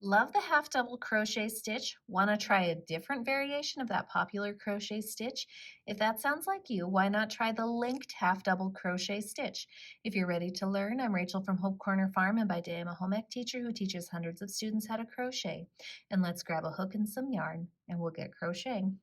Love the half double crochet stitch? Want to try a different variation of that popular crochet stitch? If that sounds like you, why not try the linked half double crochet stitch? If you're ready to learn, I'm Rachel from Hope Corner Farm, and by day I'm a home ec teacher who teaches hundreds of students how to crochet. And let's grab a hook and some yarn and we'll get crocheting.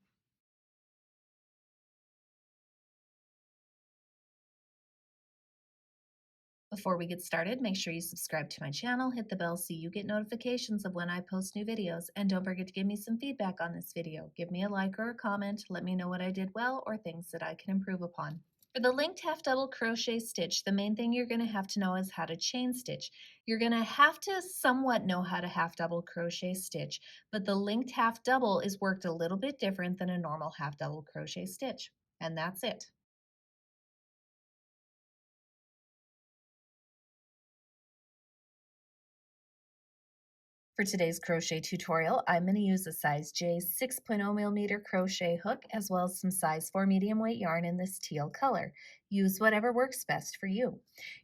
Before we get started, make sure you subscribe to my channel, hit the bell so you get notifications of when I post new videos, and don't forget to give me some feedback on this video. Give me a like or a comment, let me know what I did well or things that I can improve upon. For the linked half double crochet stitch, the main thing you're going to have to know is how to chain stitch. You're going to have to somewhat know how to half double crochet stitch, but the linked half double is worked a little bit different than a normal half double crochet stitch. And that's it. For today's crochet tutorial, I'm going to use a size J 6.0 millimeter crochet hook as well as some size 4 medium weight yarn in this teal color. Use whatever works best for you.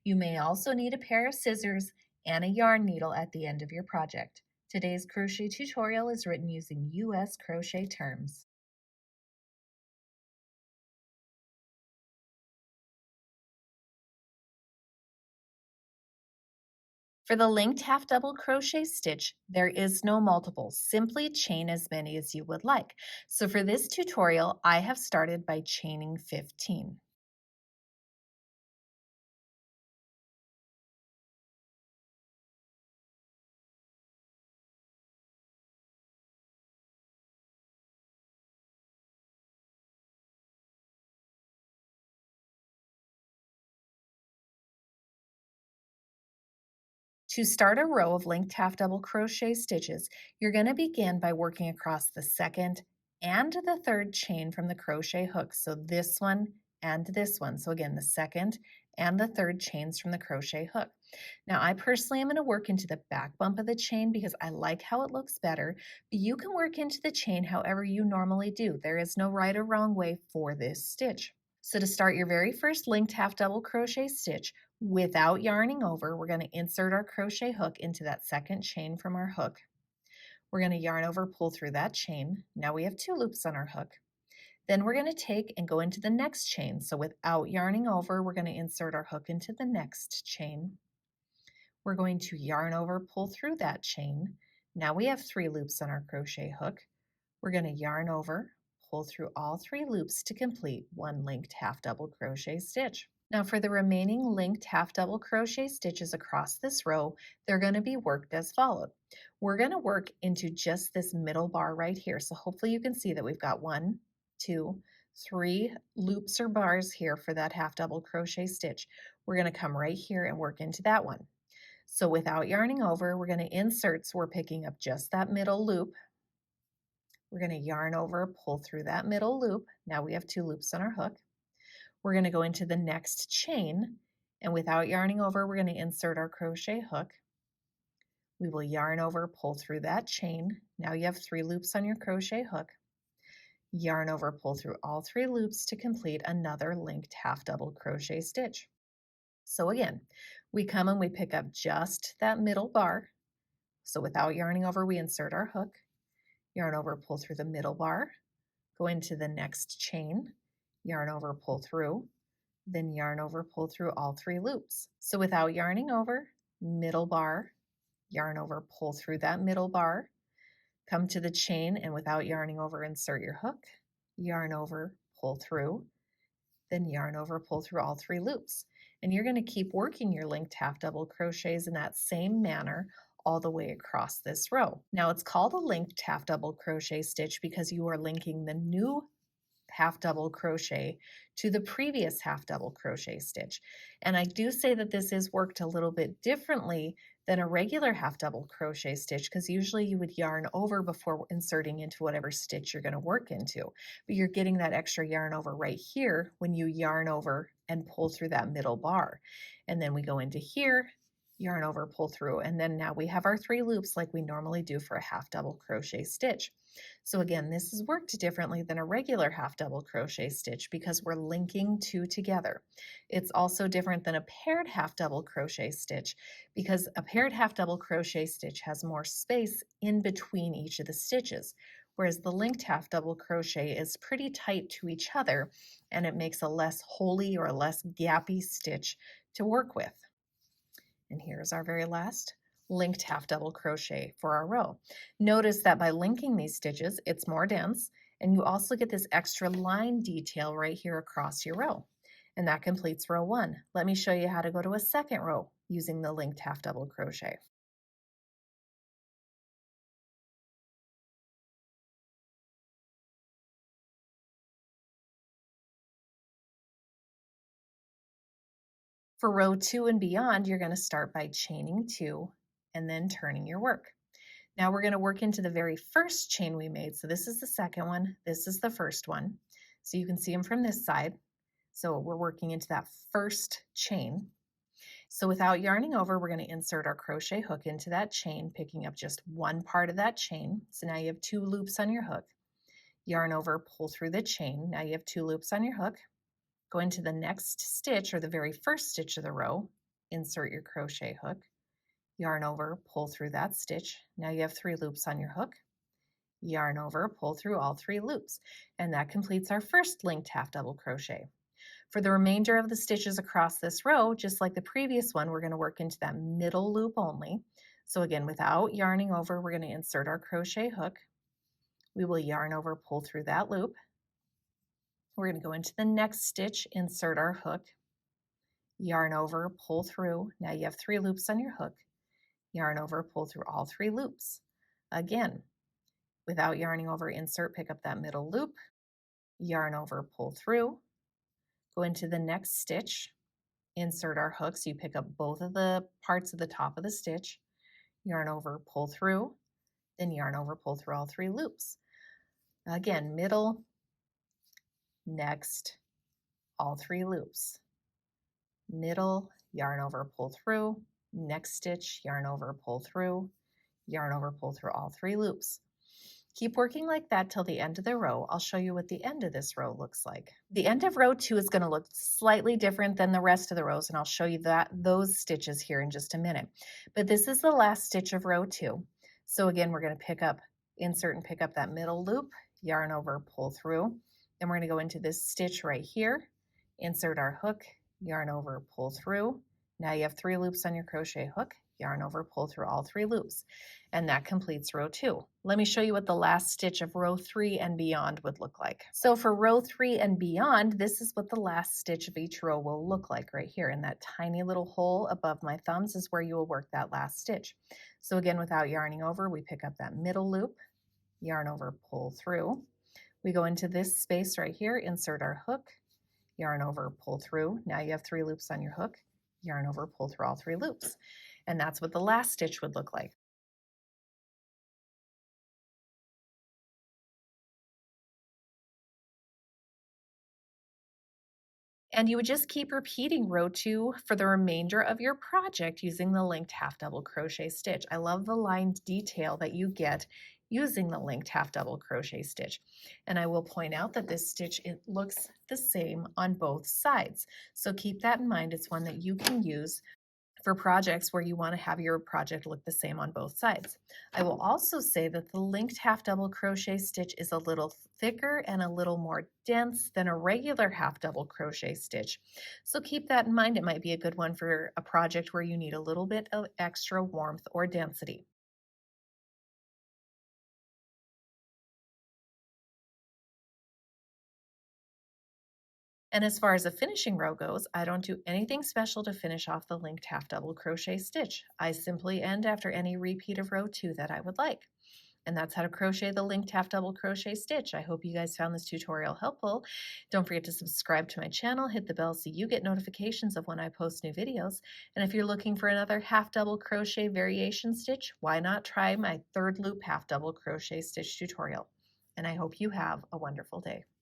You may also need a pair of scissors and a yarn needle at the end of your project. Today's crochet tutorial is written using US crochet terms. For the linked half double crochet stitch, there is no multiples. Simply chain as many as you would like. So for this tutorial, I have started by chaining 15. To start a row of linked half double crochet stitches, you're going to begin by working across the second and the third chain from the crochet hook. So this one and this one. So again, the second and the third chains from the crochet hook. Now I personally am going to work into the back bump of the chain because I like how it looks better, but you can work into the chain however you normally do. There is no right or wrong way for this stitch. So to start your very first linked half double crochet stitch, without yarning over, we're going to insert our crochet hook into that second chain from our hook. We're going to yarn over, pull through that chain. Now we have 2 loops on our hook. Then we're going to take and go into the next chain. So without yarning over, we're going to insert our hook into the next chain. We're going to yarn over, pull through that chain. Now we have 3 loops on our crochet hook. We're going to yarn over, pull through all 3 loops to complete one linked half double crochet stitch. Now for the remaining linked half double crochet stitches across this row, they're going to be worked as followed. We're going to work into just this middle bar right here. So hopefully you can see that we've got 1, 2, 3 loops or bars here for that half double crochet stitch. We're going to come right here and work into that one. So without yarning over, we're going to insert, so we're picking up just that middle loop. We're going to yarn over, pull through that middle loop. Now we have 2 loops on our hook. We're going to go into the next chain, and without yarning over, we're going to insert our crochet hook. We will yarn over, pull through that chain. Now you have 3 loops on your crochet hook. Yarn over, pull through all 3 loops to complete another linked half double crochet stitch. So again, we come and we pick up just that middle bar. So without yarning over, we insert our hook, yarn over, pull through the middle bar, go into the next chain, yarn over, pull through, then yarn over, pull through all 3 loops. So without yarning over, middle bar, yarn over, pull through that middle bar, come to the chain, and without yarning over, insert your hook, yarn over, pull through, then yarn over, pull through all 3 loops. And you're going to keep working your linked half double crochets in that same manner all the way across this row. Now it's called a linked half double crochet stitch because you are linking the new half double crochet to the previous half double crochet stitch. And I do say that this is worked a little bit differently than a regular half double crochet stitch because usually you would yarn over before inserting into whatever stitch you're going to work into. But you're getting that extra yarn over right here when you yarn over and pull through that middle bar. And then we go into here, yarn over, pull through, and then now we have our 3 loops like we normally do for a half double crochet stitch. So again, this is worked differently than a regular half double crochet stitch because we're linking 2 together. It's also different than a paired half double crochet stitch because a paired half double crochet stitch has more space in between each of the stitches, whereas the linked half double crochet is pretty tight to each other and it makes a less holey or less gappy stitch to work with. And here's our very last linked half double crochet for our row. Notice that by linking these stitches, it's more dense, and you also get this extra line detail right here across your row. And that completes row 1. Let me show you how to go to a second row using the linked half double crochet. For row 2 and beyond, you're going to start by chaining 2 and then turning your work. Now we're going to work into the very first chain we made. So this is the second one, this is the first one. So you can see them from this side. So we're working into that first chain. So without yarning over, we're going to insert our crochet hook into that chain, picking up just one part of that chain. So now you have 2 loops on your hook. Yarn over, pull through the chain. Now you have 2 loops on your hook. Go into the next stitch or the very first stitch of the row, insert your crochet hook, yarn over, pull through that stitch. Now you have 3 loops on your hook. Yarn over, pull through all 3 loops, and that completes our first linked half double crochet. For the remainder of the stitches across this row, just like the previous one, we're going to work into that middle loop only. So again, without yarning over, we're going to insert our crochet hook. We will yarn over, pull through that loop. We're going to go into the next stitch, insert our hook, yarn over, pull through. Now you have 3 loops on your hook. Yarn over, pull through all 3 loops. Again, without yarning over, insert, pick up that middle loop, yarn over, pull through, go into the next stitch, insert our hook so you pick up both of the parts of the top of the stitch, yarn over, pull through, then yarn over, pull through all 3 loops. Again, middle, next, all 3 loops. Middle, yarn over, pull through, next stitch, yarn over, pull through, yarn over, pull through all 3 loops. Keep working like that till the end of the row. I'll show you what the end of this row looks like. The end of row 2 is going to look slightly different than the rest of the rows, and I'll show you those stitches here in just a minute. But this is the last stitch of row 2. So again, we're going to insert and pick up that middle loop, yarn over, pull through. Then we're going to go into this stitch right here, insert our hook, yarn over, pull through. Now you have 3 loops on your crochet hook, yarn over, pull through all 3 loops, and that completes row 2. Let me show you what the last stitch of row 3 and beyond would look like. So for row 3 and beyond, this is what the last stitch of each row will look like right here. In that tiny little hole above my thumbs is where you will work that last stitch. So again, without yarning over, we pick up that middle loop, yarn over, pull through. We go into this space right here, insert our hook, yarn over, pull through. Now you have 3 loops on your hook, yarn over, pull through all 3 loops. And that's what the last stitch would look like. And you would just keep repeating row 2 for the remainder of your project using the linked half double crochet stitch. I love the lined detail that you get using the linked half double crochet stitch. And I will point out that this stitch, it looks the same on both sides. So keep that in mind. It's one that you can use for projects where you want to have your project look the same on both sides. I will also say that the linked half double crochet stitch is a little thicker and a little more dense than a regular half double crochet stitch. So keep that in mind. It might be a good one for a project where you need a little bit of extra warmth or density. And as far as a finishing row goes, I don't do anything special to finish off the linked half double crochet stitch. I simply end after any repeat of row 2 that I would like. And that's how to crochet the linked half double crochet stitch. I hope you guys found this tutorial helpful. Don't forget to subscribe to my channel, hit the bell so you get notifications of when I post new videos. And if you're looking for another half double crochet variation stitch, why not try my 3rd loop half double crochet stitch tutorial? And I hope you have a wonderful day.